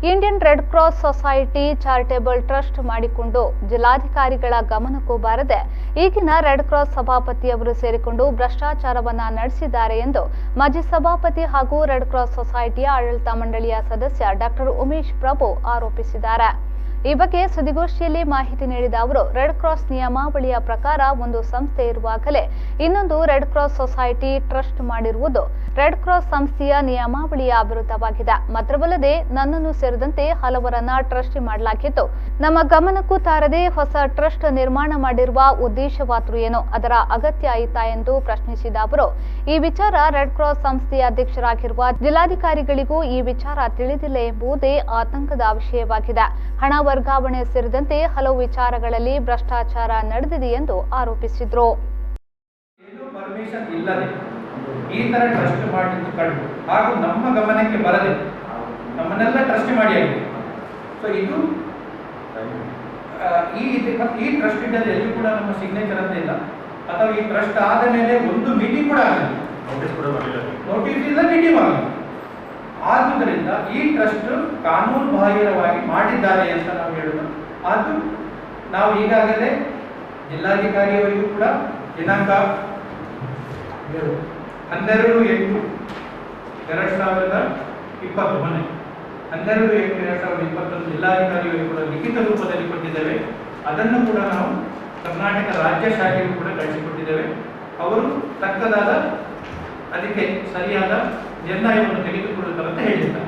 Indian red cross society charitable trust ಮಾಡಿಕೊಂಡು ಜಿಲ್ಲಾಧಿಕಾರಿಗಳ ಗಮನಕ್ಕೂ ಬಾರದೆ ಈಗಿನ ರೆಡ್ ಕ್ರಾಸ್ ಸಭಾಪತಿಯವರು ಸೇರಿಕೊಂಡು ಭ್ರಷ್ಟಾಚಾರವನ್ನ ನಡೆಸಿದ್ದಾರೆ ಎಂದು ಮಾಜಿ ಸಭಾಪತಿ ಹಾಗೂ ರೆಡ್ ಕ್ರಾಸ್ ಸೊಸೈಟಿಯ ಆಡಳಿತ ಮಂಡಳಿಯ ಸದಸ್ಯ ಡಾಕ್ಟರ್ ಉಮೇಶ್ ಪ್ರಭು ಆರೋಪಿಸಿದ್ದಾರೆ. ಈ ಬಗ್ಗೆ ಸುದ್ದಿಗೋಷ್ಠಿಯಲ್ಲಿ ಮಾಹಿತಿ ನೀಡಿದ ಅವರು, ರೆಡ್ ಕ್ರಾಸ್ ನಿಯಮಾವಳಿಯ ಪ್ರಕಾರ ಒಂದು ಸಂಸ್ಥೆ ಇರುವಾಗಲೇ ಇನ್ನೊಂದು ರೆಡ್ ಕ್ರಾಸ್ ಸೊಸೈಟಿ ಟ್ರಸ್ಟ್ ಮಾಡಿರುವುದು ರೆಡ್ ಕ್ರಾಸ್ ಸಂಸ್ಥೆಯ ನಿಯಮಾವಳಿಯ ವಿರುದ್ಧವಾಗಿದೆ. ಮಾತ್ರವಲ್ಲದೆ ನನ್ನನ್ನು ಸೇರಿದಂತೆ ಹಲವರನ್ನ ಟ್ರಸ್ಟಿ ಮಾಡಲಾಗಿದ್ದು, ನಮ್ಮ ಗಮನಕ್ಕೂ ತಾರದೆ ಹೊಸ ಟ್ರಸ್ಟ್ ನಿರ್ಮಾಣ ಮಾಡಿರುವ ಉದ್ದೇಶವಾದರೂ ಏನು, ಅದರ ಅಗತ್ಯ ಆಯಿತಾ ಎಂದು ಪ್ರಶ್ನಿಸಿದ ಅವರು, ಈ ವಿಚಾರ ರೆಡ್ ಕ್ರಾಸ್ ಸಂಸ್ಥೆಯ ಅಧ್ಯಕ್ಷರಾಗಿರುವ ಜಿಲ್ಲಾಧಿಕಾರಿಗಳಿಗೂ ಈ ವಿಚಾರ ತಿಳಿದಿಲ್ಲ ಎಂಬುದೇ ಆತಂಕದ ವಿಷಯವಾಗಿದೆ. ಹಣ ವರ್ಗಾವಣೆ ಸೇರಿದಂತೆ ಹಲವು ವಿಚಾರಗಳಲ್ಲಿ ಭ್ರಷ್ಟಾಚಾರ ನಡೆದಿದೆ ಎಂದು ಆರೋಪಿಸಿದರು. ಪರ್ಮಿಷನ್ ಇಲ್ಲದೆ ಈ ತರ ಟ್ರಸ್ಟ್ ಮಾಡಿದ್ದು ಕಂಡು ಹಾಗೂ ನಮ್ಮ ಗಮನಕ್ಕೆ ಬರದೆ ನಮ್ಮನ್ನೆಲ್ಲ ಟ್ರಸ್ಟ್ ಮಾಡಿ ಆಗಿದೆ. ಸೊ ಇದು ಈ ಟ್ರಸ್ಟ್ ಇದ್ದಲ್ಲಿ ಎಲ್ಲೂ ಕೂಡ ನಮ್ಮ ಸಿಗ್ನೇಚರ್ ಅಂತ ಇಲ್ಲ, ಅಥವಾ ಈ ಟ್ರಸ್ಟ್ ಆದ ಮೇಲೆ ಒಂದು ಮೀಟಿಂಗ್ ಕೂಡ ಆಗಲಿಲ್ಲ, ನೋಟಿಸ್ ಇಲ್ಲ, ಮೀಟಿಂಗ್ ಆಗಲಿಲ್ಲ. ಆದುದರಿಂದ ಈ ಟ್ರಸ್ಟ್ ಕಾನೂನು ಬಾಹಿರವಾಗಿ ಮಾಡಿದ್ದಾರೆ ಅಂತ ನಾವು ಹೇಳುದು. ಅದು ನಾವು ಈಗಾಗಲೇ ಜಿಲ್ಲಾಧಿಕಾರಿಯವರಿಗೂ ಕೂಡ ದಿನಾಂಕ 12/8/2020 ಮೊನ್ನೆ 12/8/2020 ಜಿಲ್ಲಾಧಿಕಾರಿಯವರಿಗೂ ಕೂಡ ಲಿಖಿತ ರೂಪದಲ್ಲಿ ಕೊಟ್ಟಿದ್ದೇವೆ. ಅದನ್ನು ಕೂಡ ನಾವು ಕರ್ನಾಟಕ ರಾಜ್ಯ ಶಾಖೆಗೂ ಕೂಡ ಕಳಿಸಿಕೊಟ್ಟಿದ್ದೇವೆ. ಅವರು ತಕ್ಕದಾದ ಅದಕ್ಕೆ ಸರಿಯಾದ ನಿರ್ಣಯವನ್ನು ತೆಗೆದುಕೊಳ್ಳುತ್ತಾರೆ ಅಂತ ಹೇಳಿದ್ದಾರೆ.